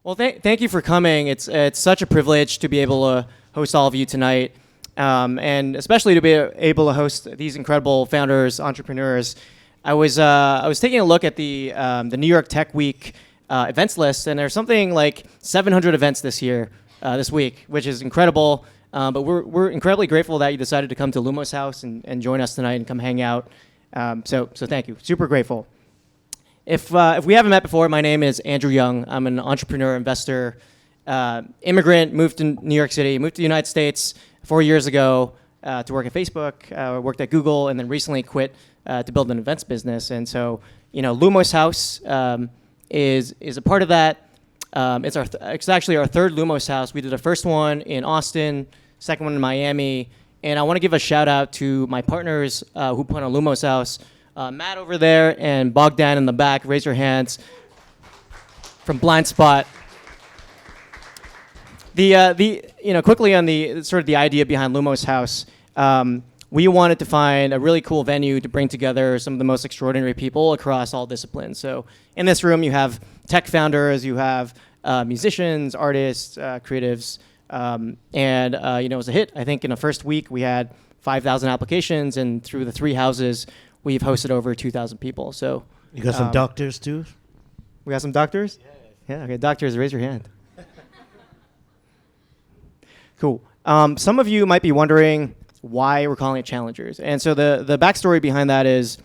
Well, thank you for coming. It's such a privilege to be able to host all of you tonight, and especially to be able to host these incredible founders, entrepreneurs. I was taking a look at the New York Tech Week events list, and there's something like 700 events this week, which is incredible. But we're incredibly grateful that you decided to come to Lumos House and join us tonight and come hang out. So thank you. Super grateful. If we haven't met before, my name is Andrew Young. I'm an entrepreneur, investor, immigrant, moved to New York City, moved to the United States 4 years ago to work at Facebook, worked at Google, and then recently quit to build an events business. And so, Lumos House is a part of that. It's actually our third Lumos House. We did the first one in Austin, second one in Miami, and I want to give a shout out to my partners who put on Lumos House. Matt over there and Bogdan in the back. Raise your hands. From Blind Spot. Quickly on the sort of the idea behind Lumos House, we wanted to find a really cool venue to bring together some of the most extraordinary people across all disciplines. So in this room, you have tech founders, you have musicians, artists, creatives, and it was a hit. I think in the first week we had 5,000 applications, and through the three houses, we've hosted over 2,000 people. So you got some doctors too? We got some doctors? Yeah, okay, doctors, raise your hand. Cool. Some of you might be wondering why we're calling it Challengers. And so the backstory behind that is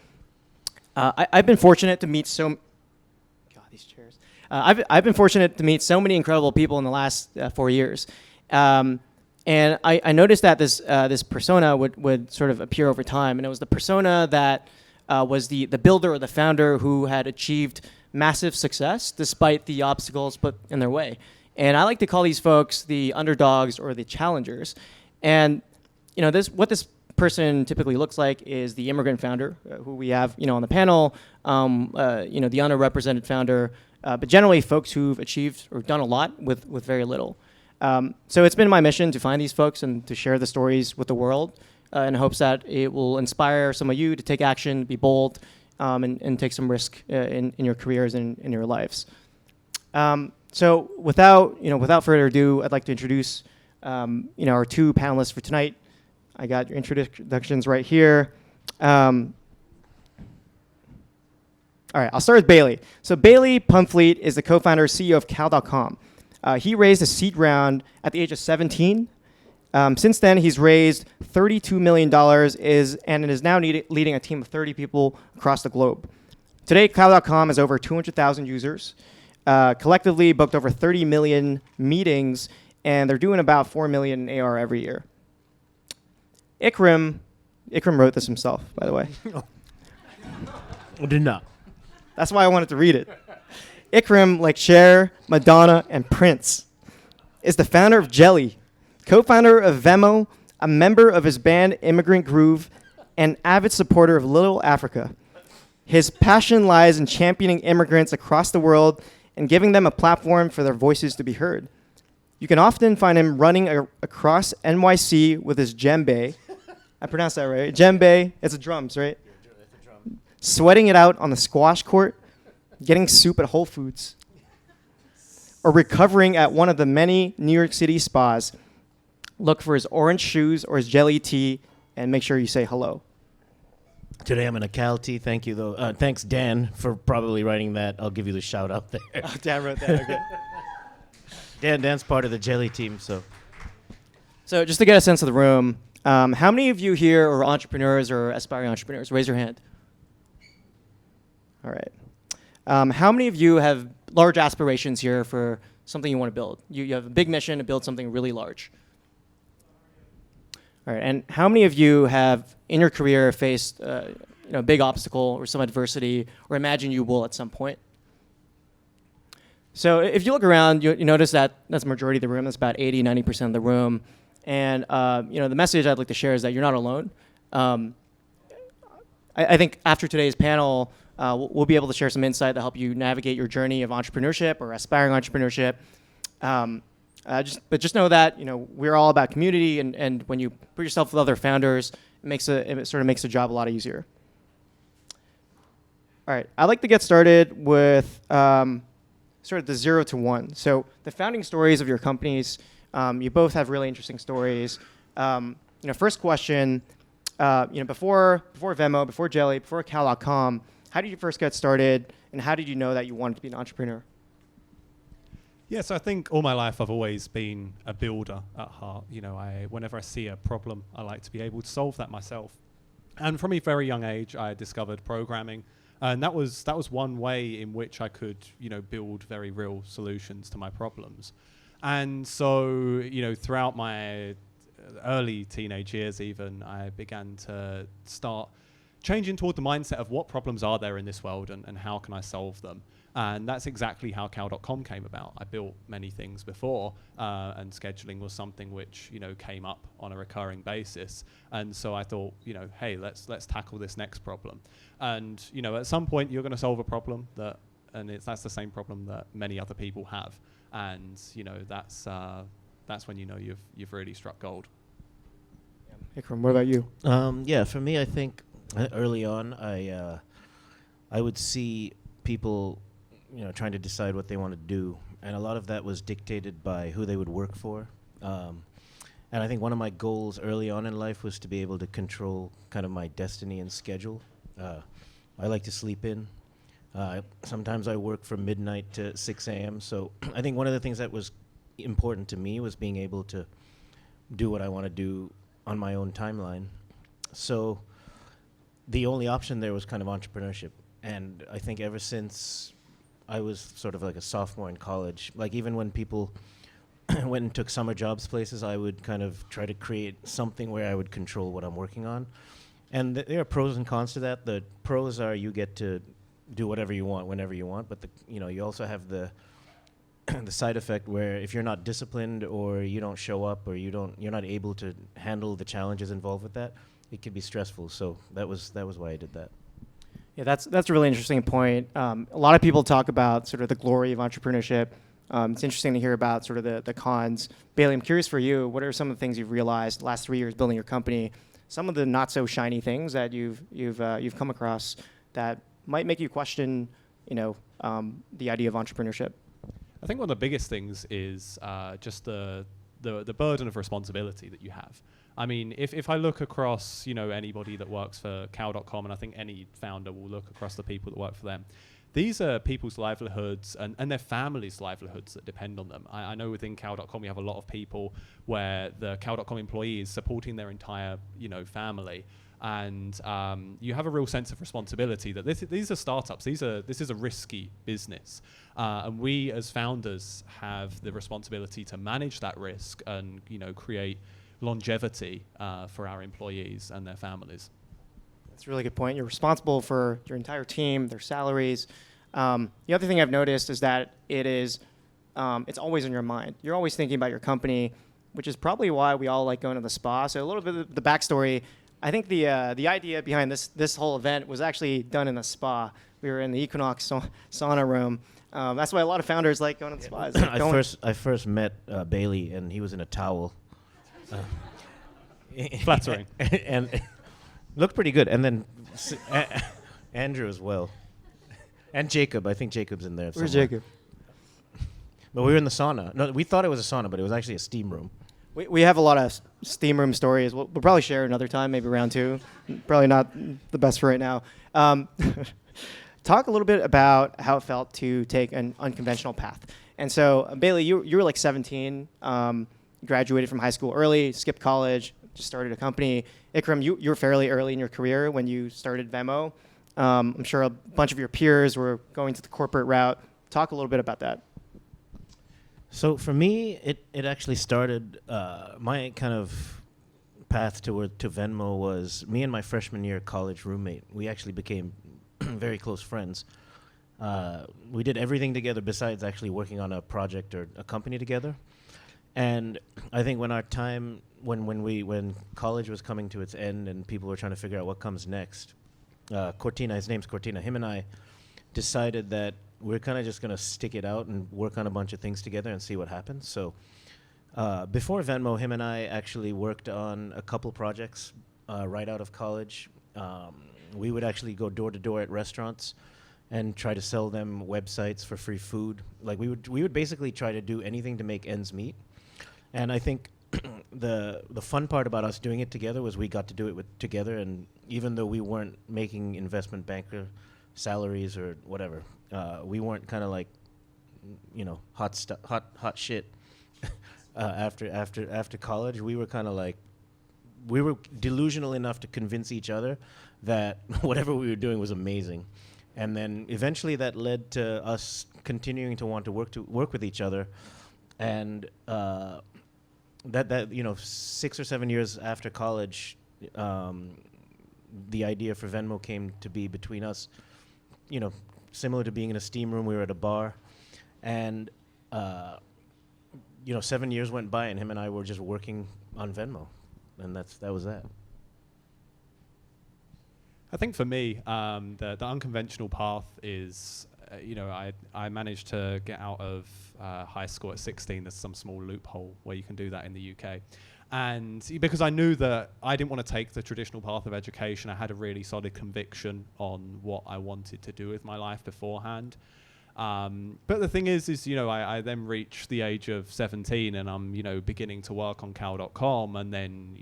I've been fortunate to meet these chairs. I've been fortunate to meet so many incredible people in the last 4 years. And I noticed that this persona would sort of appear over time, and it was the persona that was the builder or the founder who had achieved massive success despite the obstacles put in their way. And I like to call these folks the underdogs or the challengers. And what this person typically looks like is the immigrant founder, who we have on the panel, the underrepresented founder, but generally folks who've achieved or done a lot with very little. So it's been my mission to find these folks and to share the stories with the world in hopes that it will inspire some of you to take action, be bold, and take some risk in your careers and in your lives. So without further ado, I'd like to introduce our two panelists for tonight. I got your introductions right here. All right, I'll start with Bailey. So Bailey Pumfleet is the co-founder and CEO of Cal.com. He raised a seed round at the age of 17. Since then, he's raised $32 million and is now leading a team of 30 people across the globe. Today, Cal.com has over 200,000 users, collectively booked over 30 million meetings, and they're doing about 4 million in AR every year. Iqram wrote this himself, by the way. I did not. That's why I wanted to read it. Iqram, like Cher, Madonna, and Prince, is the founder of Jelly, co-founder of Venmo, a member of his band Immigrant Groove, and avid supporter of Little Africa. His passion lies in championing immigrants across the world and giving them a platform for their voices to be heard. You can often find him running across NYC with his djembe. I pronounced that right. Djembe, it's the drums, right? Sweating it out on the squash court, getting soup at Whole Foods, or recovering at one of the many New York City spas. Look for his orange shoes or his jelly tea, and make sure you say hello. Today I'm in a Cal tee. Thank you, though. Thanks, Dan, for probably writing that. I'll give you the shout out there. Oh, Dan wrote that. Okay. Dan's part of the Jelly team, so. So just to get a sense of the room, how many of you here are entrepreneurs or aspiring entrepreneurs? Raise your hand. All right. How many of you have large aspirations here for something you want to build? You have a big mission to build something really large. All right. And how many of you have, in your career, faced a big obstacle or some adversity, or imagine you will at some point? So if you look around, you notice that that's the majority of the room. That's about 80, 90% of the room. And the message I'd like to share is that you're not alone. I think after today's panel, we'll be able to share some insight to help you navigate your journey of entrepreneurship or aspiring entrepreneurship. But just know that we're all about community, and when you put yourself with other founders, it sort of makes the job a lot easier. All right, I'd like to get started with sort of the 0 to 1. So the founding stories of your companies, you both have really interesting stories. First question, before Venmo, before Jelly, before Cal.com, how did you first get started, and how did you know that you wanted to be an entrepreneur? Yes, I think all my life I've always been a builder at heart. Whenever I see a problem, I like to be able to solve that myself. And from a very young age, I discovered programming, and that was one way in which I could, build very real solutions to my problems. And so, throughout my early teenage years, even, I began to start changing toward the mindset of what problems are there in this world and how can I solve them. And that's exactly how Cal.com came about. I built many things before, and scheduling was something which, came up on a recurring basis. And so I thought, hey, let's tackle this next problem. And, at some point you're going to solve a problem that's the same problem that many other people have. And, that's when you've really struck gold. Iqram, what about you? For me, I think early on, I would see people, trying to decide what they want to do, and a lot of that was dictated by who they would work for. And I think one of my goals early on in life was to be able to control kind of my destiny and schedule. I like to sleep in. Sometimes I work from midnight to 6 a.m. So I think one of the things that was important to me was being able to do what I want to do on my own timeline. So the only option there was kind of entrepreneurship. And I think ever since I was sort of like a sophomore in college, like even when people went and took summer jobs places, I would kind of try to create something where I would control what I'm working on. And there are pros and cons to that. The pros are you get to do whatever you want whenever you want, but you also have the the side effect where if you're not disciplined or you don't show up or you're not able to handle the challenges involved with that, it can be stressful. So that was why I did that. Yeah, that's a really interesting point. A lot of people talk about sort of the glory of entrepreneurship. It's interesting to hear about sort of the cons. Bailey, I'm curious for you, what are some of the things you've realized the last 3 years building your company? Some of the not so shiny things that you've come across that might make you question, the idea of entrepreneurship. I think one of the biggest things is just the burden of responsibility that you have. I mean, if I look across, anybody that works for Cal.com, and I think any founder will look across the people that work for them, these are people's livelihoods and their families' livelihoods that depend on them. I know within Cal.com we have a lot of people where the Cal.com employee is supporting their entire, family. And you have a real sense of responsibility that these are startups. This is a risky business. And we as founders have the responsibility to manage that risk and, create longevity for our employees and their families. That's a really good point. You're responsible for your entire team, their salaries. The other thing I've noticed is that it's always in your mind. You're always thinking about your company, which is probably why we all like going to the spa. So a little bit of the backstory. I think the idea behind this whole event was actually done in a spa. We were in the Equinox sauna room. That's why a lot of founders like going to the spa. Like I first met Bailey, and he was in a towel. Flattering. And looked pretty good. And then Andrew as well. And Jacob. I think Jacob's in there somewhere. Where's Jacob? But we were in the sauna. No, we thought it was a sauna, but it was actually a steam room. We have a lot of steam room stories. We'll probably share another time, maybe round 2. Probably not the best for right now. Talk a little bit about how it felt to take an unconventional path. And so, Bailey, you were like 17, graduated from high school early, skipped college, just started a company. Iqram, you were fairly early in your career when you started Venmo. I'm sure a bunch of your peers were going to the corporate route. Talk a little bit about that. So for me, it actually started, my kind of path to Venmo was me and my freshman year college roommate. We actually became very close friends. We did everything together besides actually working on a project or a company together. And I think when college was coming to its end and people were trying to figure out what comes next, Cortina, his name's Cortina, him and I decided that we're kind of just going to stick it out and work on a bunch of things together and see what happens. So before Venmo, him and I actually worked on a couple projects right out of college. We would actually go door to door at restaurants and try to sell them websites for free food. Like we would basically try to do anything to make ends meet. And I think the fun part about us doing it together was we got to do it together. And even though we weren't making investment banker salaries or whatever, we weren't kind of like, hot shit. After college, we were kind of like, we were delusional enough to convince each other that whatever we were doing was amazing. And then eventually that led to us continuing to want to work with each other. And that 6 or 7 years after college, the idea for Venmo came to be between us, similar to being in a steam room. We were at a bar, and 7 years went by, and him and I were just working on Venmo, and that was that. I think for me, the unconventional path is, I managed to get out of high school at 16. There's some small loophole where you can do that in the UK. And because I knew that I didn't want to take the traditional path of education, I had a really solid conviction on what I wanted to do with my life beforehand. But the thing is I then reached the age of 17 and I'm, beginning to work on cow.com. And then,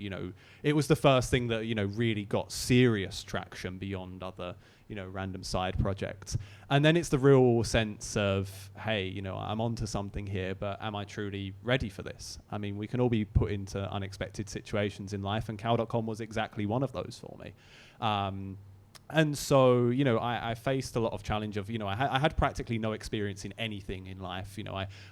it was the first thing that, really got serious traction beyond other, random side projects. And then it's the real sense of, hey, I'm onto something here, but am I truly ready for this? I mean, we can all be put into unexpected situations in life, and cow.com was exactly one of those for me. And so, I faced a lot of challenge of, I had practically no experience in anything in life.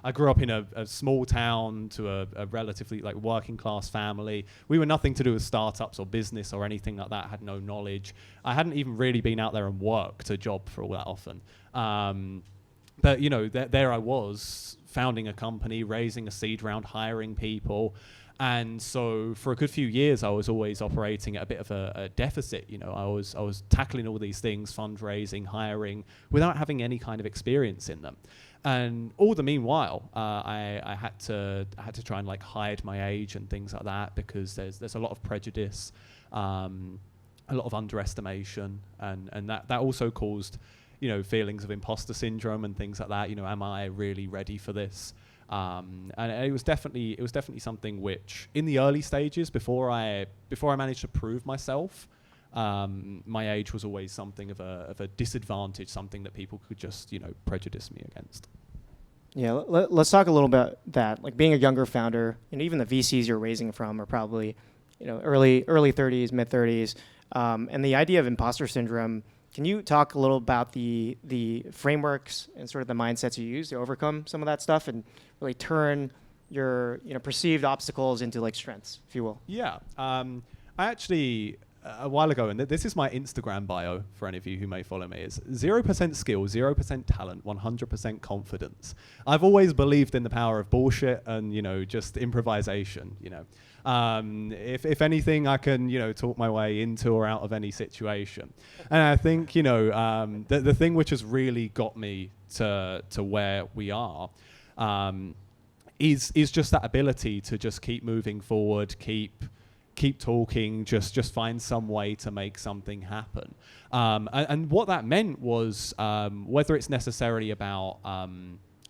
I grew up in a small town to a relatively working class family. We were nothing to do with startups or business or anything like that. I had no knowledge. I hadn't even really been out there and worked a job for all that often. But, there I was founding a company, raising a seed round, hiring people. And so for a good few years, I was always operating at a bit of a deficit. I was tackling all these things, fundraising, hiring, without having any kind of experience in them. And all the meanwhile, I had to try and hide my age and things like that, because there's a lot of prejudice, a lot of underestimation, and that also caused feelings of imposter syndrome and things like that. Am I really ready for this? And it was definitely something which, in the early stages, before I managed to prove myself, my age was always something of a disadvantage, something that people could just prejudice me against. Yeah, let's talk a little about that. Like being a younger founder, and even the VCs you're raising from are probably early 30s, mid 30s, and the idea of imposter syndrome. Can you talk a little about the frameworks and sort of the mindsets you use to overcome some of that stuff and really turn your perceived obstacles into strengths, if you will? Yeah, I actually a while ago, and this is my Instagram bio for any of you who may follow me, is 0% skill, 0% talent, 100% confidence. I've always believed in the power of bullshit and just improvisation. If anything, I can talk my way into or out of any situation. And I think the thing which has really got me to where we are is just that ability to just keep moving forward, keep talking, just find some way to make something happen. And what that meant was, whether it's necessarily about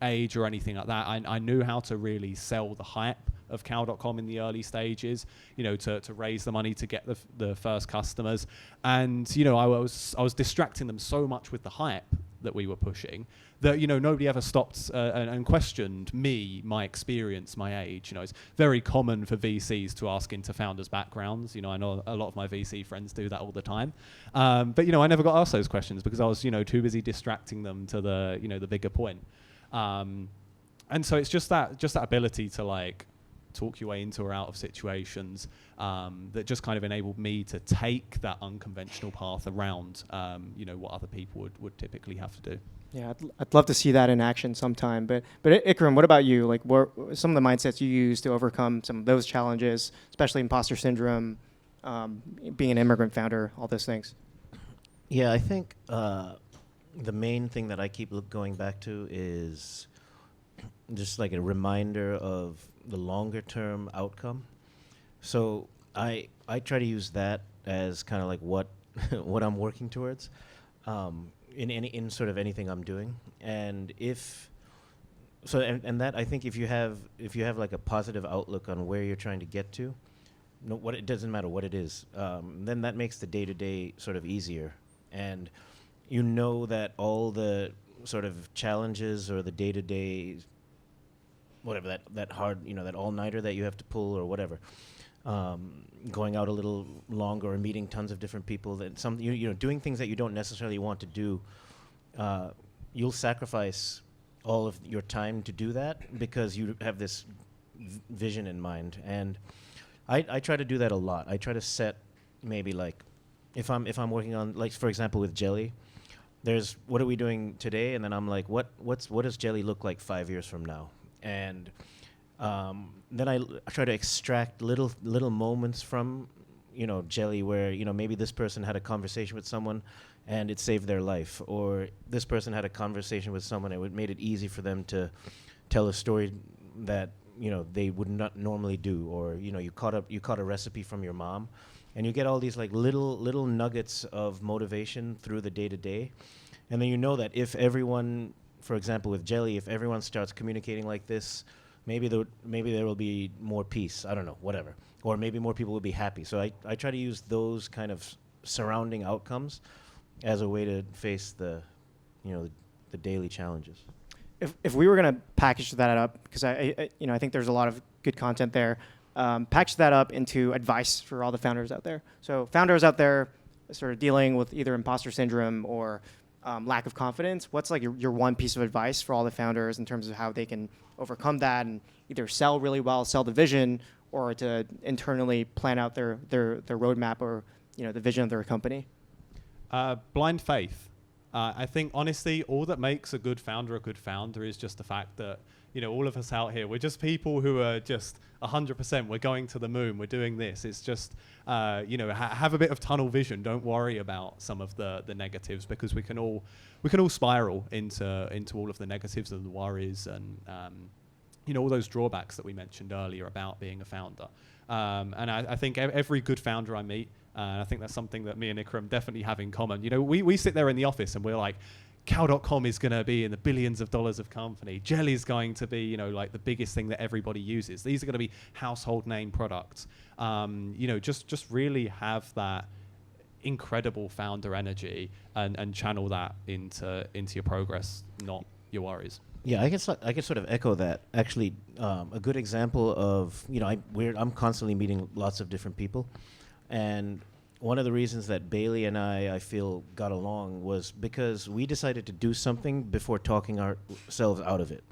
age or anything like that, I knew how to really sell the hype of cow.com in the early stages, to raise the money to get the first customers. And, I was distracting them so much with the hype that we were pushing that, nobody ever stopped and questioned me, my experience, my age. It's very common for VCs to ask into founders' backgrounds. I know a lot of my VC friends do that all the time. But, I never got asked those questions because I was, too busy distracting them to the, the bigger point. And so it's just that ability to talk your way into or out of situations that just kind of enabled me to take that unconventional path around, what other people would typically have to do. Yeah, I'd love to see that in action sometime. But Iqram, what about you? What are some of the mindsets you use to overcome some of those challenges, especially imposter syndrome, being an immigrant founder, all those things? Yeah, I think the main thing that I keep going back to is just a reminder of the longer term outcome. So I try to use that as kind of what what I'm working towards. in sort of anything I'm doing. And and that, I think, if you have like a positive outlook on where you're trying to get to, what it doesn't matter what it is, then that makes the day-to-day sort of easier. And you know that all the sort of challenges or the day-to-day, whatever, that hard, that all-nighter that you have to pull or whatever, going out a little longer or meeting tons of different people, that doing things that you don't necessarily want to do, you'll sacrifice all of your time to do that because you have this vision in mind. And I try to do that a lot. I try to set maybe like, if I'm working on, like, for example, with Jelly, there's what are we doing today, and then I'm like, what does Jelly look like 5 years from now? And then I try to extract little moments from Jelly where maybe this person had a conversation with someone and it saved their life, or this person had a conversation with someone and it made it easy for them to tell a story that they would not normally do, or you caught a recipe from your mom, and you get all these like little nuggets of motivation through the day-to-day. And then that if everyone, for example with Jelly, if everyone starts communicating like this, maybe there will be more peace, I don't know, whatever, or maybe more people will be happy. So I try to use those kind of surrounding outcomes as a way to face the daily challenges. If we were going to package that up, because I think there's a lot of good content there, package that up into advice for all the founders out there. So founders out there sort of dealing with either imposter syndrome or lack of confidence, what's like your one piece of advice for all the founders in terms of how they can overcome that and either sell really well, sell the vision, or to internally plan out their roadmap or the vision of their company? Blind faith. I think, honestly, all that makes a good founder is just the fact that, all of us out here, we're just people who are just 100%. We're going to the moon. We're doing this. It's just, have a bit of tunnel vision. Don't worry about some of the negatives, because we can all spiral into all of the negatives and the worries and, all those drawbacks that we mentioned earlier about being a founder. And I think every good founder I meet, and I think that's something that me and Iqram definitely have in common. We sit there in the office and we're like, Cow.com is going to be in the billions of dollars of company. Jelly is going to be, like the biggest thing that everybody uses. These are going to be household name products. Just really have that incredible founder energy and channel that into your progress, not your worries. Yeah, I guess I could sort of echo that. Actually, a good example of, I'm constantly meeting lots of different people. And one of the reasons that Bailey and I feel got along was because we decided to do something before talking ourselves out of it.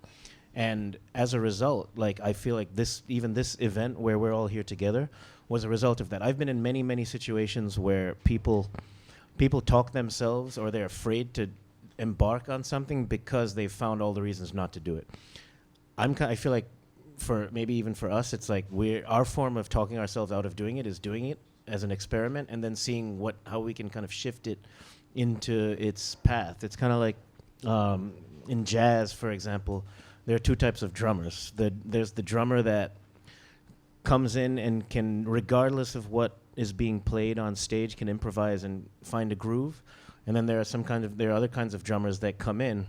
And as a result, like, I feel like this event where we're all here together was a result of that. I've been in many, many situations where people talk themselves, or they're afraid to embark on something because they've found all the reasons not to do it. I feel like maybe even for us, it's like our form of talking ourselves out of doing it is doing it as an experiment and then seeing how we can kind of shift it into its path. It's kind of like in jazz, for example, there are two types of drummers. There's the drummer that comes in and can, regardless of what is being played on stage, can improvise and find a groove. And then there are other kinds of drummers that come in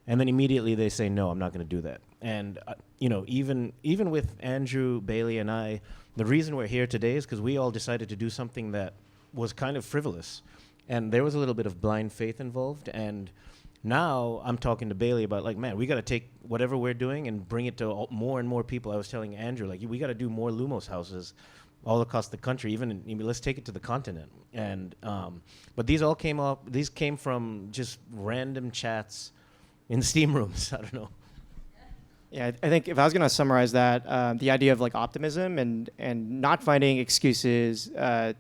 and then immediately they say, no, I'm not going to do that. And even with Andrew, Bailey, and I, the reason we're here today is because we all decided to do something that was kind of frivolous. And there was a little bit of blind faith involved. And now I'm talking to Bailey about, like, man, we got to take whatever we're doing and bring it to more and more people. I was telling Andrew, like, we got to do more Lumos houses all across the country. Let's take it to the continent. And but these came from just random chats in steam rooms. I don't know. Yeah, I think if I was going to summarize that, the idea of like optimism and not finding excuses to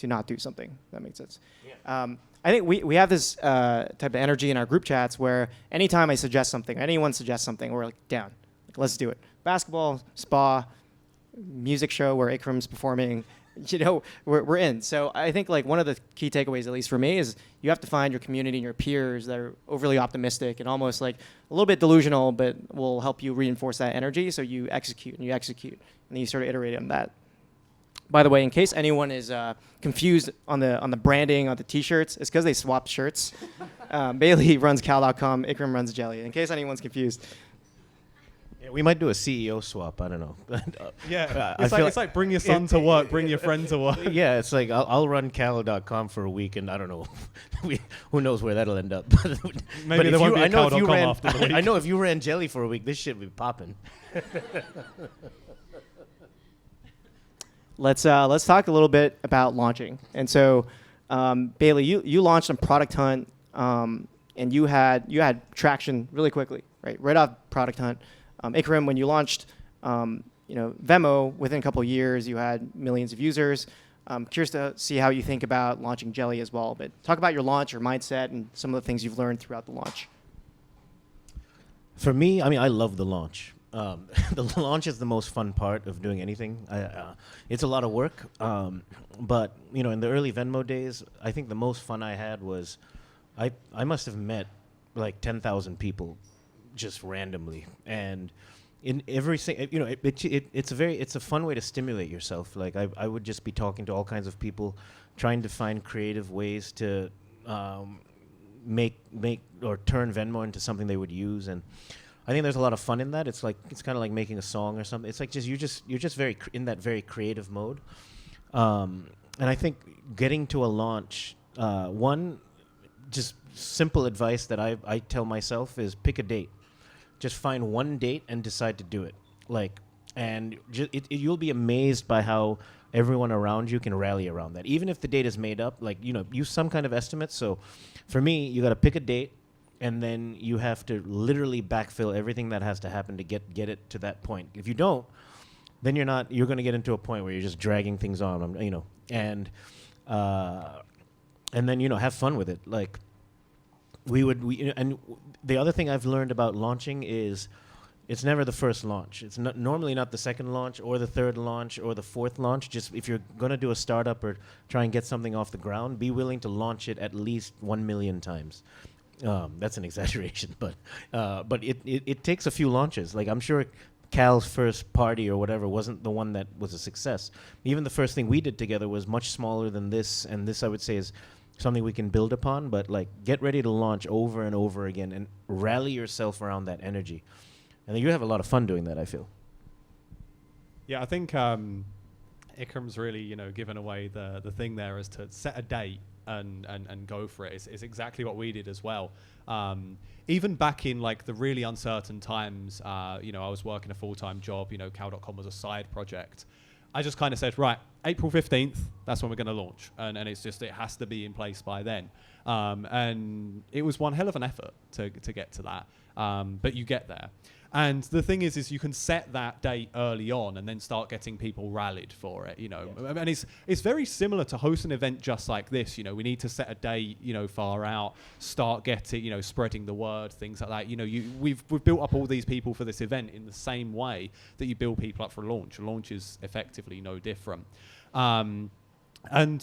not do something. That makes sense. Yeah. I think we have this type of energy in our group chats where anytime I suggest something, anyone suggests something, we're like, down. Like, let's do it. Basketball, spa, music show where Iqram's performing, we're in. So I think like one of the key takeaways, at least for me, is you have to find your community and your peers that are overly optimistic and almost like a little bit delusional, but will help you reinforce that energy. So you execute, and then you sort of iterate on that. By the way, in case anyone is confused on the branding on the T-shirts, it's because they swapped shirts. Bailey runs cal.com, Iqram runs Jelly. In case anyone's confused. Yeah, we might do a CEO swap. I don't know. It's like bring your son to work, bring your friend to work. Yeah, it's like I'll run cal.com for a week, and I don't know. Who knows where that'll end up. Maybe there won't be a cal.com after the week. I know if you ran Jelly for a week, this shit would be popping. Let's talk a little bit about launching. And so, Bailey, you launched on Product Hunt, and you had traction really quickly, right? Right off Product Hunt. Iqram, when you launched, Venmo, within a couple of years, you had millions of users. Curious to see how you think about launching Jelly as well. But talk about your launch, your mindset, and some of the things you've learned throughout the launch. For me, I mean, I love the launch. The launch is the most fun part of doing anything. It's a lot of work, but in the early Venmo days, I think the most fun I had was I must have met like 10,000 people just randomly, and in every it's a fun way to stimulate yourself. Like I would just be talking to all kinds of people, trying to find creative ways to make or turn Venmo into something they would use, and I think there's a lot of fun in that. It's kind of like making a song or something. It's like you're just very in that very creative mode, and I think getting to a launch, one just simple advice that I tell myself is pick a date. Just find one date and decide to do it. You'll be amazed by how everyone around you can rally around that. Even if the date is made up, use some kind of estimate. So for me, you got to pick a date, and then you have to literally backfill everything that has to happen to get it to that point. If you don't, then you're going to get into a point where you're just dragging things on, and then have fun with it. Like and the other thing I've learned about launching is it's never the first launch. It's normally not the second launch or the third launch or the fourth launch. Just if you're going to do a startup or try and get something off the ground, be willing to launch it at least 1 million times. That's an exaggeration, but it takes a few launches. Like I'm sure Cal's first party or whatever wasn't the one that was a success. Even the first thing we did together was much smaller than this, and this I would say is something we can build upon. But get ready to launch over and over again and rally yourself around that energy, and then you have a lot of fun doing that, I feel. Yeah, I think Ikram's really given away the thing there is to set a date and go for it. It's exactly what we did as well. Even back in the really uncertain times, I was working a full-time job, Cal.com was a side project. I just kind of said, right, April 15th, that's when we're going to launch. And it's just, it has to be in place by then. And it was one hell of an effort to get to that. But you get there. And the thing is you can set that date early on and then start getting people rallied for it, Yes. And it's very similar to host an event just like this. We need to set a date, far out, start getting, spreading the word, things like that. We've built up all these people for this event in the same way that you build people up for a launch. A launch is effectively no different. And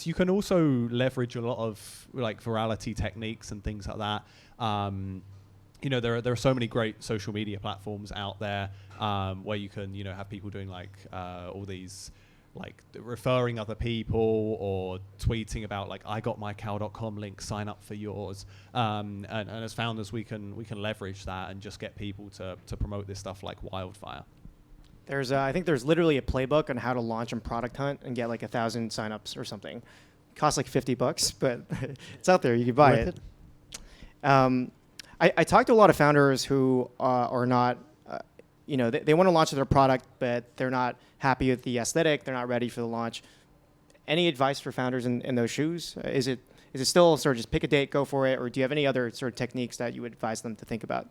you can also leverage a lot of virality techniques and things like that. There are so many great social media platforms out there where you can, have people doing all these, referring other people or tweeting about I got my cal.com link, sign up for yours. And as founders, we can leverage that and just get people to promote this stuff like wildfire. I think there's literally a playbook on how to launch on Product Hunt and get 1,000 signups or something. It costs $50, but it's out there. You can buy it. I talked to a lot of founders who are not, they want to launch their product, but they're not happy with the aesthetic. They're not ready for the launch. Any advice for founders in those shoes? Is it still sort of just pick a date, go for it, or do you have any other sort of techniques that you would advise them to think about?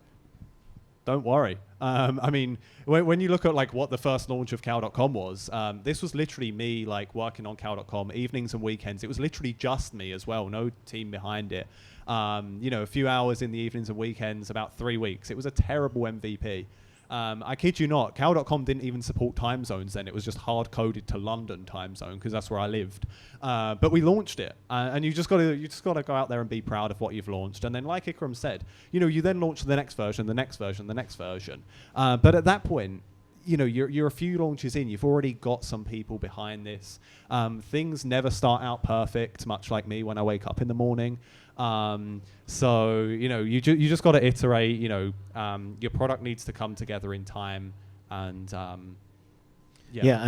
Don't worry. When you look at what the first launch of cal.com was, this was literally me working on cal.com evenings and weekends. It was literally just me as well, no team behind it. A few hours in the evenings and weekends, about 3 weeks. It was a terrible MVP. I kid you not, cal.com didn't even support time zones then. It was just hard-coded to London time zone because that's where I lived. But we launched it, and you just got to go out there and be proud of what you've launched. And then, like Iqram said, you then launch the next version, the next version, the next version. But at that point, you're a few launches in. You've already got some people behind this. Things never start out perfect, much like me when I wake up in the morning. So you just got to iterate. Your product needs to come together in time, and I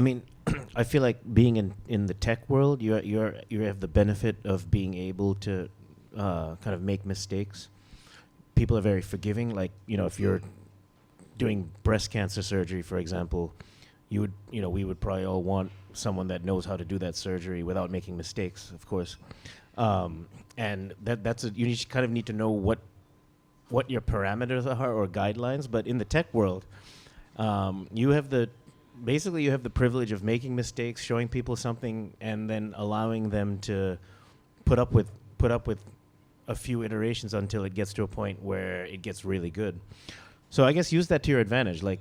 mean, I feel like being in the tech world, you have the benefit of being able to kind of make mistakes. People are very forgiving. Like, if you're doing breast cancer surgery, for example, we would probably all want someone that knows how to do that surgery without making mistakes, of course. And you kind of need to know what your parameters are or guidelines. But in the tech world, you have the privilege of making mistakes, showing people something, and then allowing them to put up with a few iterations until it gets to a point where it gets really good. So I guess use that to your advantage. Like,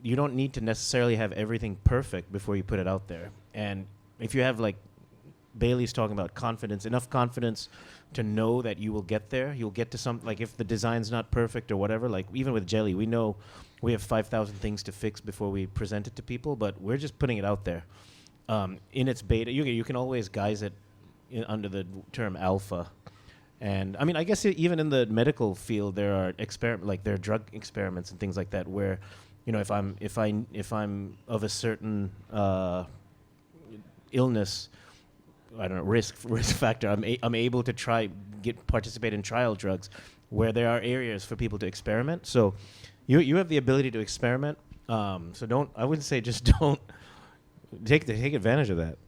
you don't need to necessarily have everything perfect before you put it out there. And if you have, like Bailey's talking about, enough confidence to know that you will get there, you'll get to like if the design's not perfect or whatever, like even with Jelly, we know we have 5,000 things to fix before we present it to people, but we're just putting it out there. In its beta, you can always guise it under the term alpha. And I mean, I guess even in the medical field, there are there are drug experiments and things like that, where, if I'm of a certain illness, I don't know, risk factor, I'm able to participate in trial drugs, where there are areas for people to experiment. So you have the ability to experiment. So I wouldn't say just don't take advantage of that.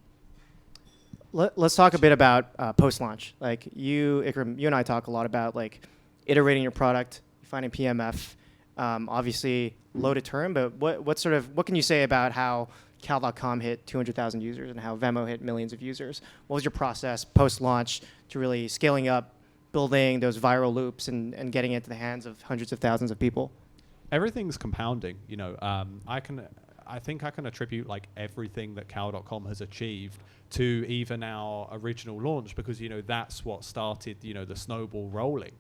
Let's talk a bit about post-launch. Like Iqram, you and I talk a lot about like iterating your product, finding PMF. Obviously, low to term, but what can you say about how Cal.com hit 200,000 users and how Venmo hit millions of users? What was your process post-launch to really scaling up, building those viral loops, and getting it into the hands of hundreds of thousands of people? Everything's compounding. I think I can attribute like everything that Cal.com has achieved to even our original launch, because that's what started the snowball rolling.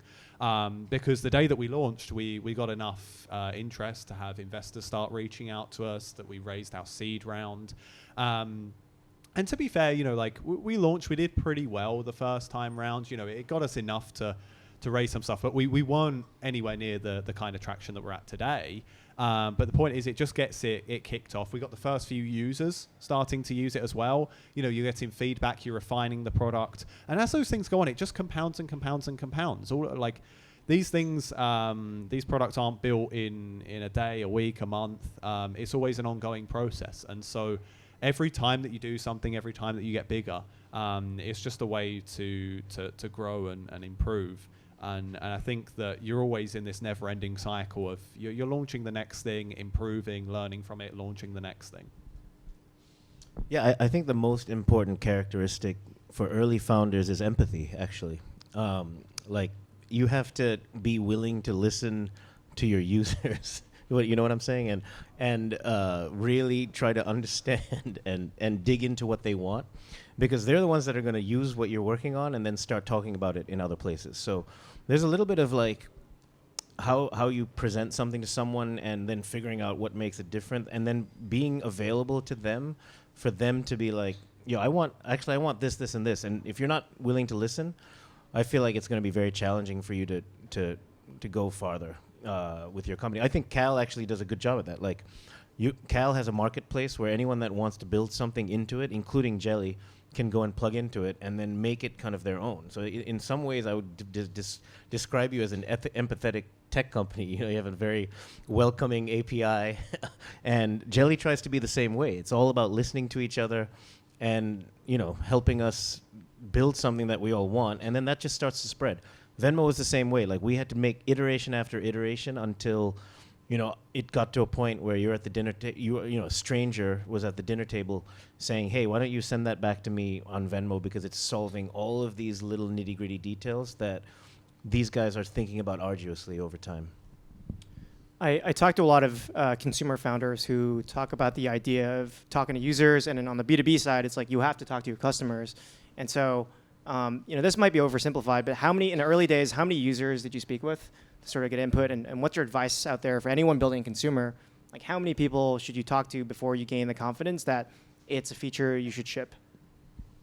Because the day that we launched, we got enough interest to have investors start reaching out to us, that we raised our seed round. And to be fair, we launched, we did pretty well the first time round. It got us enough to raise some stuff, but we weren't anywhere near the kind of traction that we're at today. But the point is, it just gets it kicked off. We got the first few users starting to use it as well. You're getting feedback, you're refining the product, and as those things go on, it just compounds and compounds and compounds. All like these things, these products aren't built in a day, a week, a month. It's always an ongoing process, and so every time that you do something, every time that you get bigger, it's just a way to grow and improve. And I think that you're always in this never-ending cycle of you're launching the next thing, improving, learning from it, launching the next thing. Yeah, I think the most important characteristic for early founders is empathy, actually. Like, you have to be willing to listen to your users. You know what I'm saying? And really try to understand and dig into what they want, because they're the ones that are going to use what you're working on and then start talking about it in other places. So there's a little bit of like how you present something to someone and then figuring out what makes it different, and then being available to them for them to be like, I want this, and this. And if you're not willing to listen, I feel like it's going to be very challenging for you to go farther with your company. I think Cal actually does a good job at that. Like, Cal has a marketplace where anyone that wants to build something into it, including Jelly, can go and plug into it and then make it kind of their own. So in some ways, I would describe you as an empathetic tech company. You have a very welcoming API, and Jelly tries to be the same way. It's all about listening to each other and helping us build something that we all want, and then that just starts to spread. Venmo was the same way. Like, we had to make iteration after iteration until it got to a point where you're at the dinner table. A stranger was at the dinner table saying, "Hey, why don't you send that back to me on Venmo, because it's solving all of these little nitty-gritty details that these guys are thinking about arduously over time." I talk to a lot of consumer founders who talk about the idea of talking to users, and then on the B2B side, it's like you have to talk to your customers. And so, this might be oversimplified, but in the early days, how many users did you speak with to sort of get input? And what's your advice out there for anyone building a consumer Like, how many people should you talk to before you gain the confidence that it's a feature you should ship?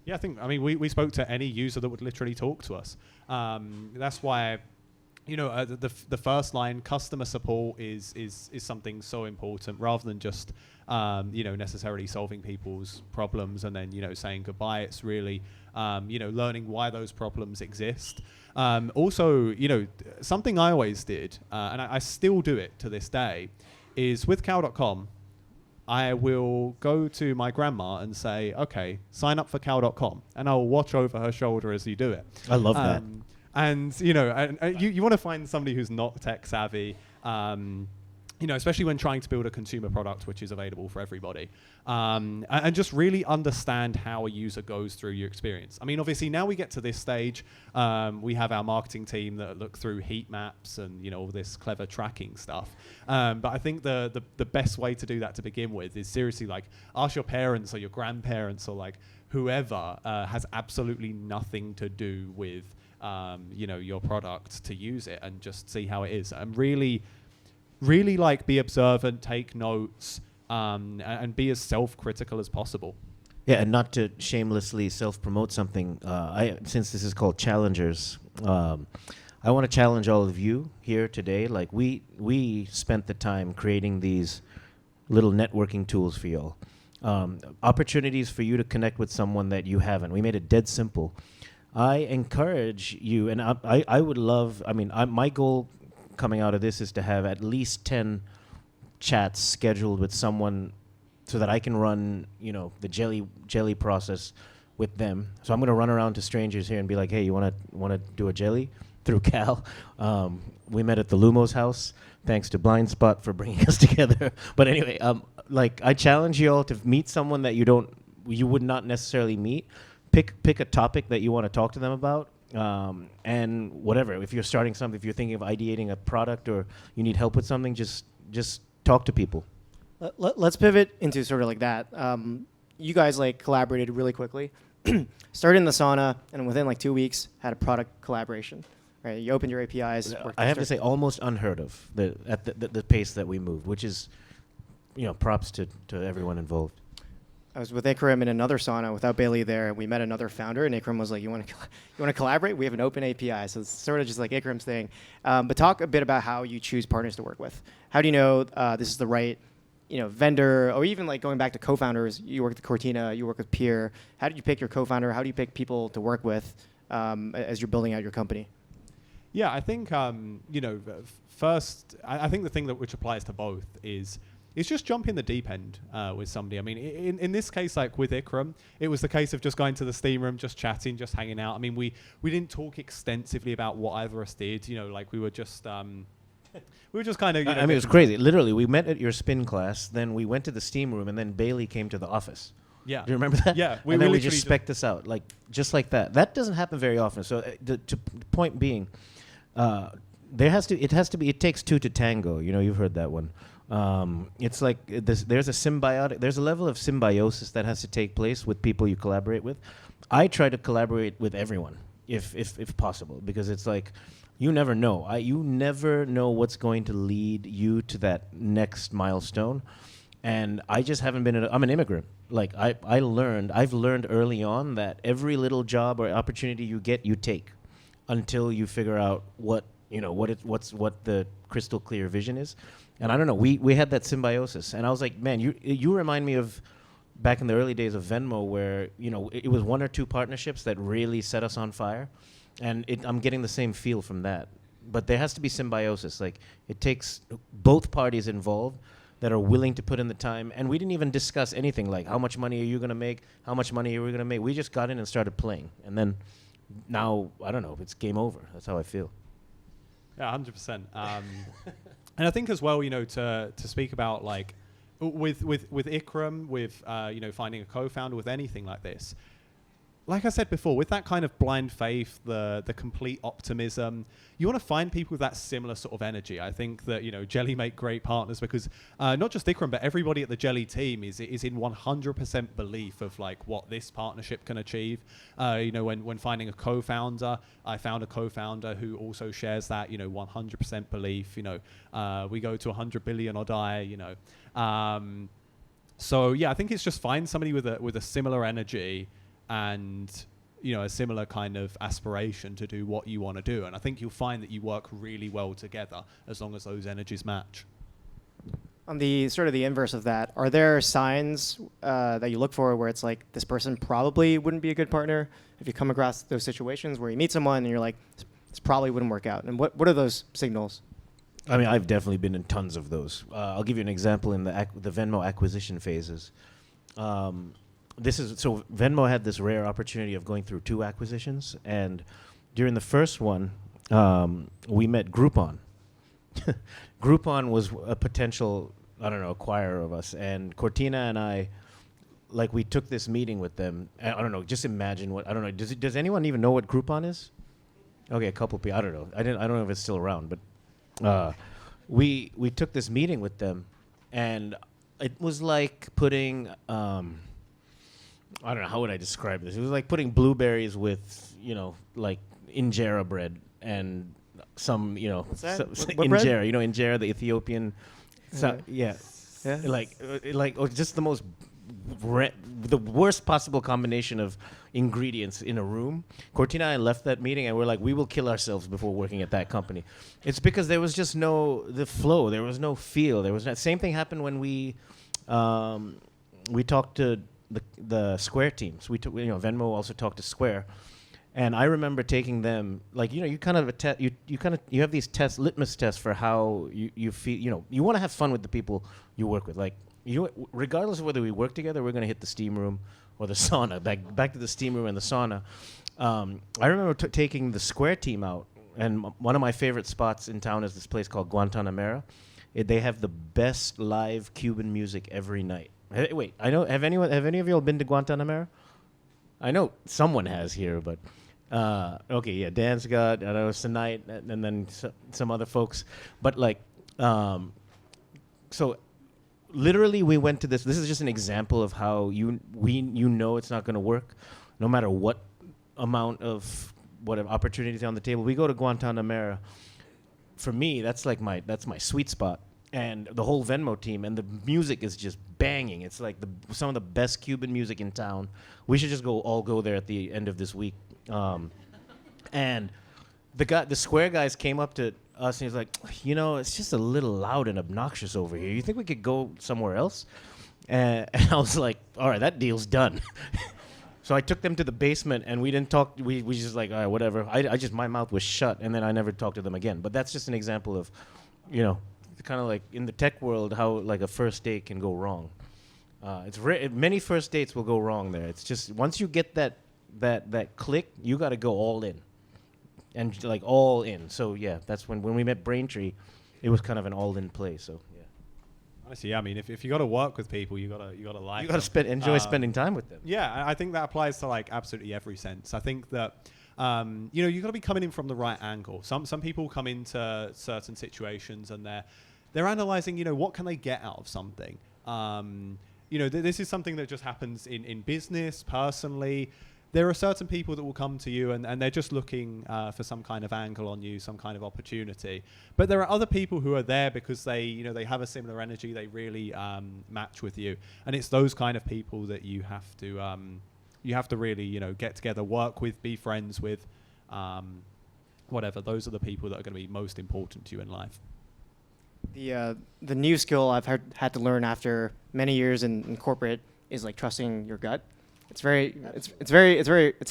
Yeah, I mean, we spoke to any user that would literally talk to us. That's why, the first line customer support is something so important, rather than just necessarily solving people's problems and then saying goodbye. It's really learning why those problems exist. Also, something I always did, and I still do it to this day, is with cow.com. I will go to my grandma and say, okay, sign up for cow.com, and I'll watch over her shoulder as you do it. I love that. And you want to find somebody who's not tech savvy, especially when trying to build a consumer product which is available for everybody, and just really understand how a user goes through your experience. I mean, obviously now we get to this stage, we have our marketing team that look through heat maps and all this clever tracking stuff. But I think the best way to do that to begin with is seriously like ask your parents or your grandparents or like whoever has absolutely nothing to do with your product to use it, and just see how it is, and really like be observant, take notes, and be as self-critical as possible. Yeah, and not to shamelessly self-promote something, since this is called Challengers, I want to challenge all of you here today. Like, we spent the time creating these little networking tools for y'all. Opportunities for you to connect with someone that you haven't. We made it dead simple. I encourage you, and I would love, my goal coming out of this is to have at least 10 chats scheduled with someone so that I can run, the jelly process with them. So I'm going to run around to strangers here and be like, hey, you want to do a jelly? Through Cal. We met at the Lumos house. Thanks to Blind Spot for bringing us together. But anyway, I challenge you all to meet someone that you would not necessarily meet. Pick a topic that you want to talk to them about. And whatever, if you're starting something, if you're thinking of ideating a product or you need help with something, just talk to people. Let's pivot into sort of like that. You guys collaborated really quickly. Started in the sauna, and within 2 weeks had a product collaboration. Right? You opened your APIs. I have to say, almost unheard of at the pace that we moved, which is, props to everyone involved. I was with Iqram in another sauna without Bailey there. We met another founder, and Iqram was like, "You want to collaborate? We have an open API." So it's sort of just like Ikram's thing. But talk a bit about how you choose partners to work with. How do you know this is the right, vendor, or even going back to co-founders? You work with Cortina, you work with Peer. How did you pick your co-founder? How do you pick people to work with as you're building out your company? Yeah, I think first, I think the thing which applies to both is just jump in the deep end with somebody. I mean, in this case, with Iqram, it was the case of just going to the steam room, just chatting, just hanging out. I mean, we didn't talk extensively about what either of us did. We were just kind of. It was crazy. Literally, we met at your spin class, then we went to the steam room, and then Bailey came to the office. Yeah. Do you remember that? Yeah. And then we just spec'd us out, just like that. That doesn't happen very often. So the point being, it takes two to tango. You've heard that one. It's like there's a level of symbiosis that has to take place with people you collaborate with. I try to collaborate with everyone if possible, because it's like you never know. You never know what's going to lead you to that next milestone. And I just haven't been I'm an immigrant. I've learned early on that every little job or opportunity you get, you take until you figure out what the crystal clear vision is. And I don't know, we had that symbiosis, and I was like, man, you remind me of back in the early days of Venmo, where it was one or two partnerships that really set us on fire, and I'm getting the same feel from that. But there has to be symbiosis. It takes both parties involved that are willing to put in the time, and we didn't even discuss anything like how much money are you going to make, how much money are we going to make. We just got in and started playing, and then now I don't know, it's game over. That's how I feel. Yeah, 100%. And I think as well, to speak about with Iqram, with finding a co-founder with anything like this, like I said before, with that kind of blind faith, the complete optimism, you want to find people with that similar sort of energy. I think that, Jelly make great partners because not just Iqram, but everybody at the Jelly team is in 100% belief of like what this partnership can achieve. When finding a co-founder, I found a co-founder who also shares that, 100% belief. We go to 100 billion or die. So yeah, I think it's just find somebody with a similar energy and a similar kind of aspiration to do what you want to do, and I think you'll find that you work really well together as long as those energies match. On the sort of the inverse of that, are there signs that you look for where it's like this person probably wouldn't be a good partner? If you come across those situations where you meet someone and you're like, this probably wouldn't work out, and what are those signals? I mean, I've definitely been in tons of those. I'll give you an example in the Venmo acquisition phases. Venmo had this rare opportunity of going through 2 acquisitions, and during the first one, we met Groupon. Groupon was a potential, acquirer of us, and Cortina and I, we took this meeting with them. I don't know, just imagine does anyone even know what Groupon is? Okay, a couple people, I don't know. I don't know if it's still around, but we took this meeting with them, and it was like putting, I don't know, how would I describe this? It was like putting blueberries with, injera bread and some, What's that? injera, bread? Injera, the Ethiopian, yeah. Just the worst possible combination of ingredients in a room. Cortina and I left that meeting and we're like, we will kill ourselves before working at that company. It's because there was just the flow, there was no feel, same thing happened when we talked to the Square teams. We took, Venmo also talked to Square, and I remember taking them, you kind of you have these litmus tests for how you feel. You want to have fun with the people you work with. Regardless of whether we work together, we're going to hit the steam room or the sauna. Back to the steam room and the sauna. I remember taking the Square team out, and one of my favorite spots in town is this place called Guantanamera. They have the best live Cuban music every night. Hey, wait, I know. Have any of y'all been to Guantanamera? I know someone has here, but okay, yeah. Dan's got, I know, tonight, and then some other folks. But so literally, we went to this. This is just an example of how it's not going to work, no matter what amount of whatever opportunities on the table. We go to Guantanamera. For me, that's my sweet spot. And the whole Venmo team, and the music is just banging. It's like some of the best Cuban music in town. We should just all go there at the end of this week. And the Square guys came up to us and he's like, it's just a little loud and obnoxious over here. You think we could go somewhere else? And I was like, all right, that deal's done. So I took them to the basement and we didn't talk. We just all right, whatever. My mouth was shut, and then I never talked to them again. But that's just an example of, kind of like in the tech world, how a first date can go wrong. It's many first dates will go wrong there. It's just once you get that click, you got to go all in, and all in. So yeah, that's when we met Braintree, it was kind of an all in play. So yeah. Honestly, yeah, I mean, if you got to work with people, you gotta like. You gotta enjoy spending time with them. Yeah, I think that applies to absolutely every sense. I think that. You got to be coming in from the right angle. Some people come into certain situations and they're analyzing, what can they get out of something. This is something that just happens in business, personally. There are certain people that will come to you and they're just looking for some kind of angle on you, some kind of opportunity. But there are other people who are there because they have a similar energy. They really match with you, and it's those kind of people that you have to really, get together, work with, be friends with, whatever. Those are the people that are going to be most important to you in life. The new skill I've had to learn after many years in corporate is trusting your gut. It's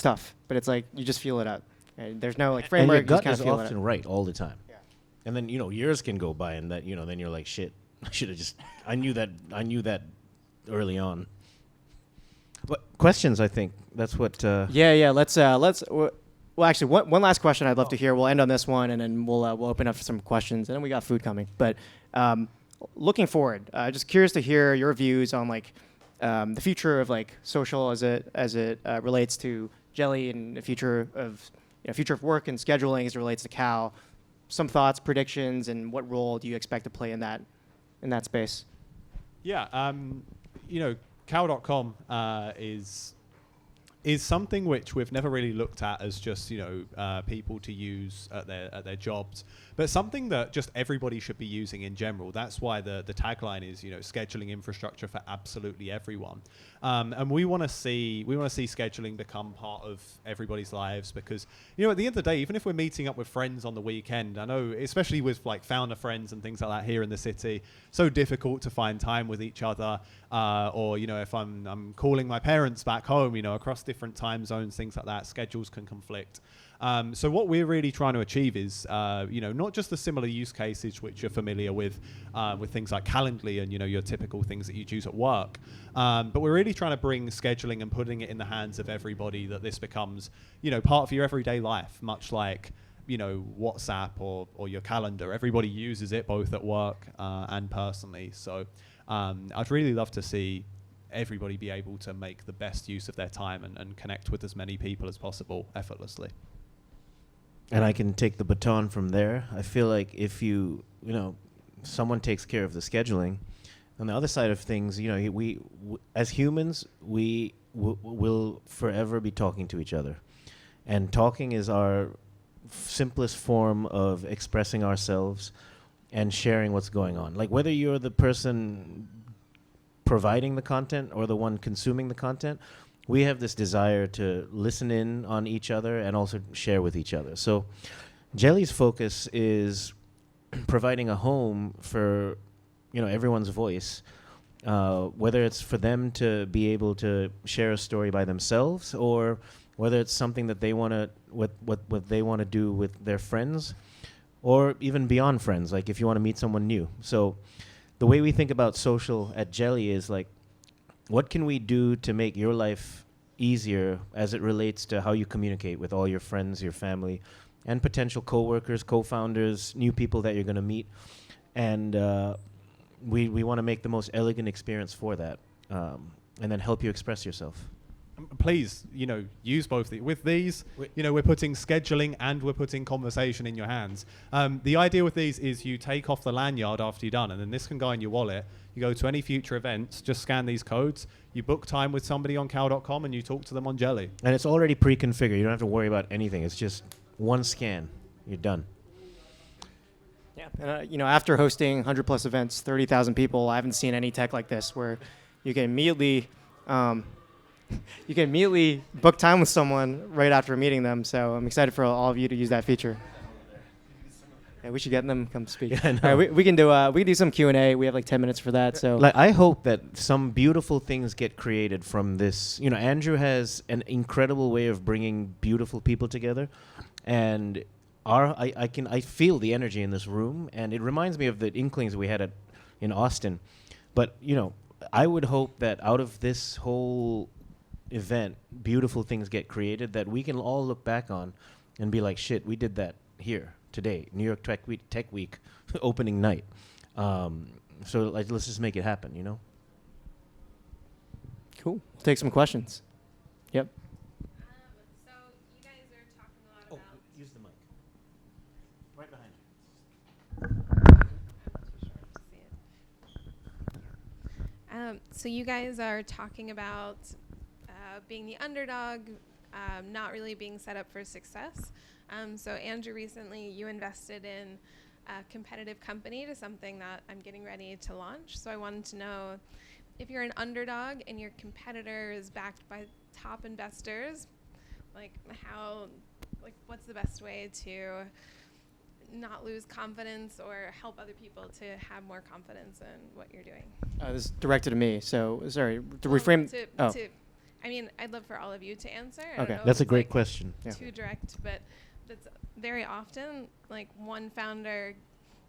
tough, but it's you just feel it out. There's no framework. And your you gut just is feel it often out. right all the time. Yeah. And then years can go by, and that then you're like, shit, I should have just I knew that early on. But questions, I think that's what. Yeah. Let's. Well, actually, one last question I'd love to hear. We'll end on this one, and then we'll open up for some questions, and then we got food coming. But looking forward, just curious to hear your views on the future of social as it relates to Jelly and the future of work and scheduling as it relates to Cal. Some thoughts, predictions, and what role do you expect to play in that space? Yeah, Cal.com is something which we've never really looked at as just people to use at their jobs, but something that just everybody should be using in general. That's why the tagline is scheduling infrastructure for absolutely everyone, and we want to see scheduling become part of everybody's lives, because at the end of the day, even if we're meeting up with friends on the weekend, I know especially with like founder friends and things like that here in the city, so difficult to find time with each other, or if I'm calling my parents back home, across different time zones, things like that, schedules can conflict. So what we're really trying to achieve is, not just the similar use cases which you're familiar with things like Calendly and your typical things that you use at work, but we're really trying to bring scheduling and putting it in the hands of everybody, that this becomes part of your everyday life, much like WhatsApp or your calendar. Everybody uses it both at work and personally. So I'd really love to see everybody be able to make the best use of their time and connect with as many people as possible effortlessly. And I can take the baton from there. I feel like if someone takes care of the scheduling, on the other side of things, we as humans, we will forever be talking to each other. And talking is our simplest form of expressing ourselves and sharing what's going on. Like, whether you're the person providing the content or the one consuming the content, we have this desire to listen in on each other and also share with each other. So Jelly's focus is providing a home for everyone's voice, whether it's for them to be able to share a story by themselves, or whether it's something that they want to what they want to do with their friends, or even beyond friends, like if you want to meet someone new. So the way we think about social at Jelly is like, what can we do to make your life easier as it relates to how you communicate with all your friends, your family, and potential coworkers, co-founders, new people that you're going to meet. And we want to make the most elegant experience for that, and then help you express yourself. Please, use both. With these, we're putting scheduling and we're putting conversation in your hands. The idea with these is you take off the lanyard after you're done, and then this can go in your wallet. You go to any future events, just scan these codes, you book time with somebody on cal.com, and you talk to them on Jelly. And it's already pre-configured. You don't have to worry about anything. It's just one scan. You're done. Yeah, and after hosting 100 plus events, 30,000 people, I haven't seen any tech like this where you can immediately book time with someone right after meeting them. So I'm excited for all of you to use that feature. Yeah, we should get them come speak. Yeah, I know. All right, we can do some Q&A. We have like 10 minutes for that. So I hope that some beautiful things get created from this. Andrew has an incredible way of bringing beautiful people together, and I feel the energy in this room, and it reminds me of the inklings we had in Austin. But I would hope that out of this whole event, beautiful things get created that we can all look back on and be like, shit, we did that here today, New York Tech Week opening night. So let's just make it happen, Cool. We'll take some questions. Yep. So you guys are talking a lot about... Use the mic. Right behind you. So you guys are talking about being the underdog, not really being set up for success. So Andrew, recently you invested in a competitive company to something that I'm getting ready to launch. So I wanted to know, if you're an underdog and your competitor is backed by top investors, what's the best way to not lose confidence or help other people to have more confidence in what you're doing? This is directed to me. So sorry to reframe. I'd love for all of you to answer. I Okay. don't know if That's a it's, great question. Yeah. too direct, but that's very often one founder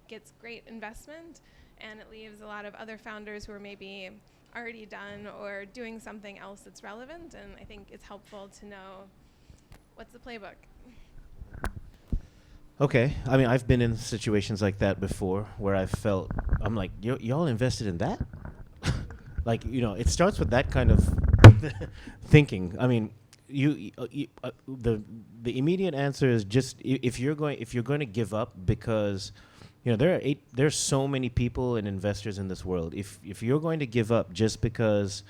gets great investment and it leaves a lot of other founders who are maybe already done or doing something else that's relevant, and I think it's helpful to know what's the playbook. Okay. I mean, I've been in situations like that before where I felt, I'm like, y'all invested in that? It starts with that kind of thinking. I mean, the immediate answer is just if you're going to give up because there's so many people and investors in this world. If you're going to give up just because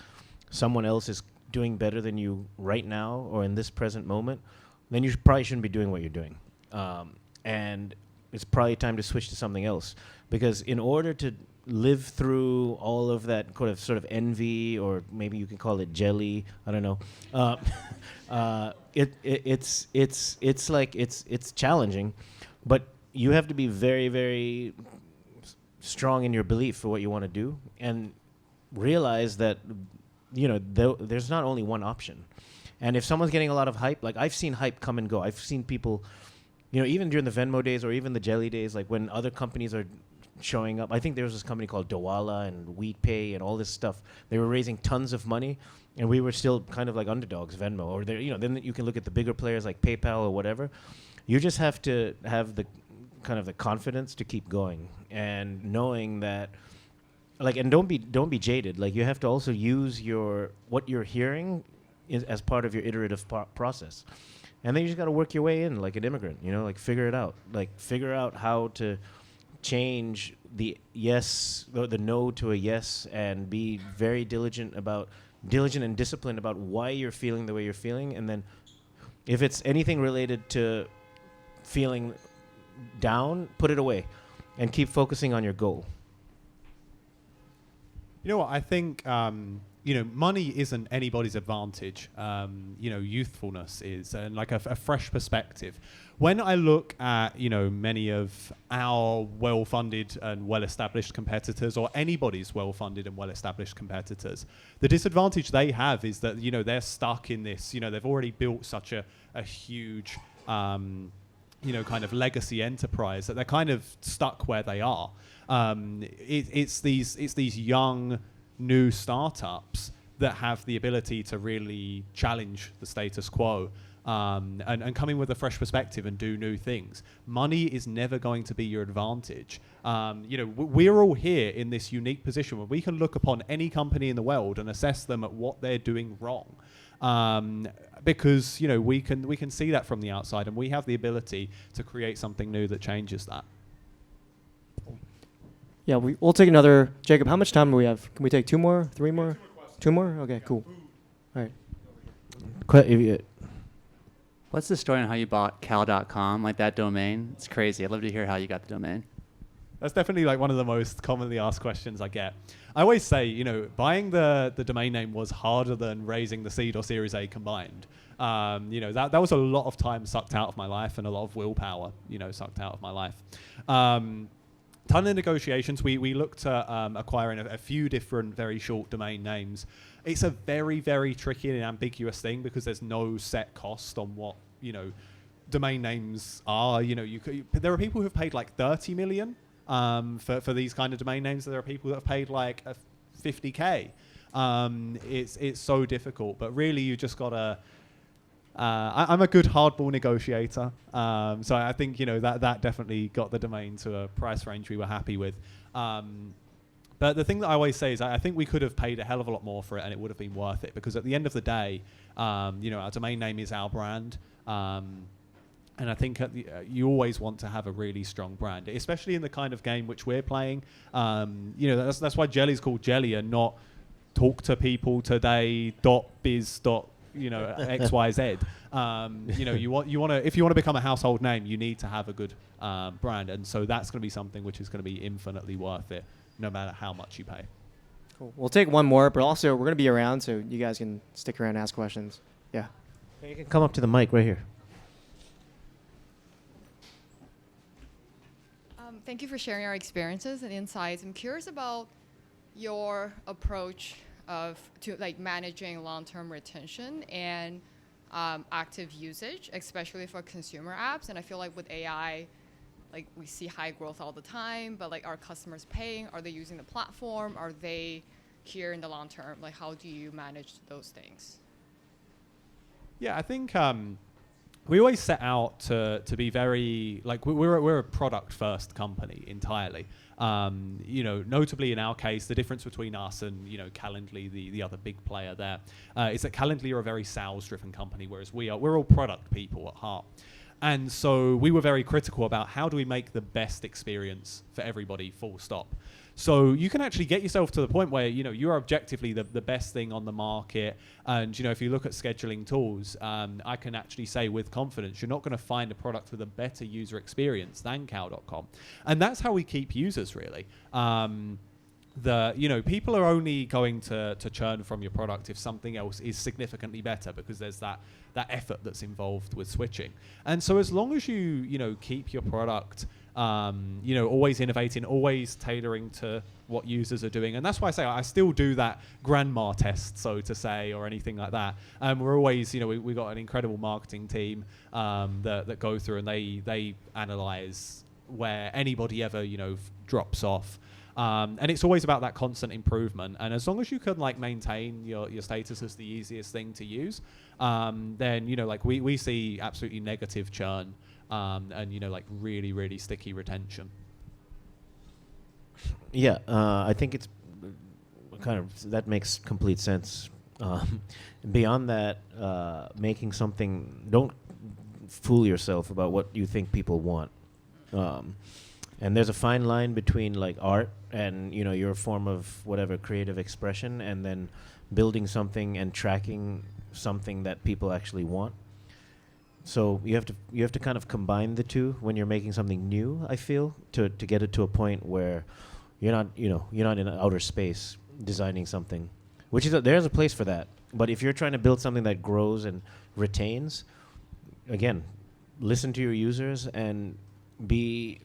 someone else is doing better than you right now or in this present moment, then you probably shouldn't be doing what you're doing. And it's probably time to switch to something else, because in order to live through all of that sort of envy, or maybe you can call it jelly, I don't know. It's challenging, but you have to be very, very strong in your belief for what you want to do, and realize that there's not only one option. And if someone's getting a lot of hype, like I've seen hype come and go. I've seen people, even during the Venmo days or even the Jelly days, like when other companies are showing up. I think there was this company called Dawala and WheatPay and all this stuff. They were raising tons of money, and we were still kind of like underdogs, Venmo. Or then you can look at the bigger players like PayPal or whatever. You just have to have the kind of the confidence to keep going, and knowing that, and don't be jaded. Like, you have to also use what you're hearing as part of your iterative process. And then you just got to work your way in like an immigrant, figure it out. Like, figure out how to change the no to a yes, and be very diligent and disciplined about why you're feeling the way you're feeling. And then if it's anything related to feeling down, put it away and keep focusing on your goal. You know what? I think, money isn't anybody's advantage. Youthfulness is, and like a fresh perspective. When I look at, many of our well-funded and well-established competitors, or anybody's well-funded and well-established competitors, the disadvantage they have is that, they're stuck in this, they've already built such a huge, kind of legacy enterprise, that they're kind of stuck where they are. It's these young, new startups that have the ability to really challenge the status quo, and come in with a fresh perspective and do new things. Money is never going to be your advantage. We're all here in this unique position where we can look upon any company in the world and assess them at what they're doing wrong. Because we can see that from the outside, and we have the ability to create something new that changes that. Yeah, we'll take another. Jacob, how much time do we have? Can we take 2 more, 3 more? 2 more? Okay, cool. All right. What's the story on how you bought cal.com, like that domain? It's crazy. I'd love to hear how you got the domain. That's definitely like one of the most commonly asked questions I get. I always say, buying the domain name was harder than raising the seed or Series A combined. That was a lot of time sucked out of my life, and a lot of willpower, sucked out of my life. Ton of negotiations. We looked at acquiring a few different very short domain names. It's a very, very tricky and ambiguous thing, because there's no set cost on what, domain names are. There are people who have paid like 30 million for these kind of domain names. There are people that have paid like 50K. It's so difficult, but really you just gotta. I'm a good hardball negotiator, so I think that definitely got the domain to a price range we were happy with. But the thing that I always say is I think we could have paid a hell of a lot more for it, and it would have been worth it, because at the end of the day, our domain name is our brand, and I think you always want to have a really strong brand, especially in the kind of game which we're playing. That's why Jelly's called Jelly, and not talk to people today.biz. XYZ. You want to, if you want to become a household name, you need to have a good brand, and so that's going to be something which is going to be infinitely worth it, no matter how much you pay. Cool. We'll take one more, but also we're going to be around, so you guys can stick around and ask questions. Yeah. You can come up to the mic right here. Thank you for sharing your experiences and insights. I'm curious about your approach to managing long-term retention and active usage, especially for consumer apps. And I feel like with AI, we see high growth all the time, but are customers paying? Are they using the platform? Are they here in the long term? How do you manage those things? Yeah, I think we always set out to be very, like, we're a product first company entirely. Notably in our case, the difference between us and, Calendly, the other big player there, is that Calendly are a very sales driven company, whereas we're all product people at heart. And so we were very critical about how do we make the best experience for everybody, full stop. So you can actually get yourself to the point where, you're objectively the best thing on the market. And, if you look at scheduling tools, I can actually say with confidence, you're not going to find a product with a better user experience than cow.com. And that's how we keep users, really. People are only going to churn from your product if something else is significantly better, because there's that effort that's involved with switching. And so as long as you keep your product always innovating, always tailoring to what users are doing. And that's why I say I still do that grandma test, so to say, or anything like that. We're always, we got an incredible marketing team that go through and they analyze where anybody ever, drops off. And it's always about that constant improvement. And as long as you can maintain your status as the easiest thing to use, then, we see absolutely negative churn. And really, really sticky retention. Yeah, I think it's that makes complete sense. Beyond that, making something, don't fool yourself about what you think people want. And there's a fine line between art and your form of whatever creative expression, and then building something and tracking something that people actually want. So you have to kind of combine the two when you're making something new, I feel, to get it to a point where you're not in outer space designing something, which is there's a place for that. But if you're trying to build something that grows and retains, again, listen to your users and be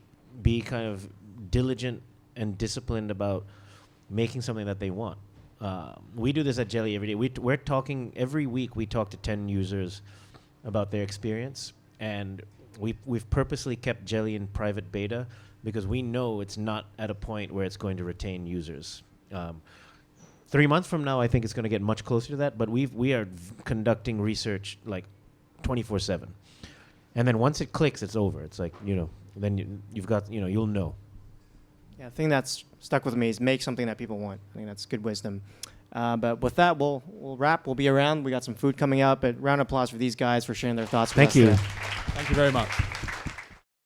kind of diligent and disciplined about making something that they want. We do this at Jelly every day. We're talking every week. We talk to 10 users about their experience, and we've purposely kept Jelly in private beta because we know it's not at a point where it's going to retain users. 3 months from now, I think it's going to get much closer to that, but we are conducting research 24/7. And then once it clicks, it's over. It's then you've got, you'll know. Yeah, the thing that's stuck with me is make something that people want. I think that's good wisdom. But with that, we'll wrap. We'll be around. We got some food coming up. But round of applause for these guys for sharing their thoughts with us Thank you. today. Thank you very much.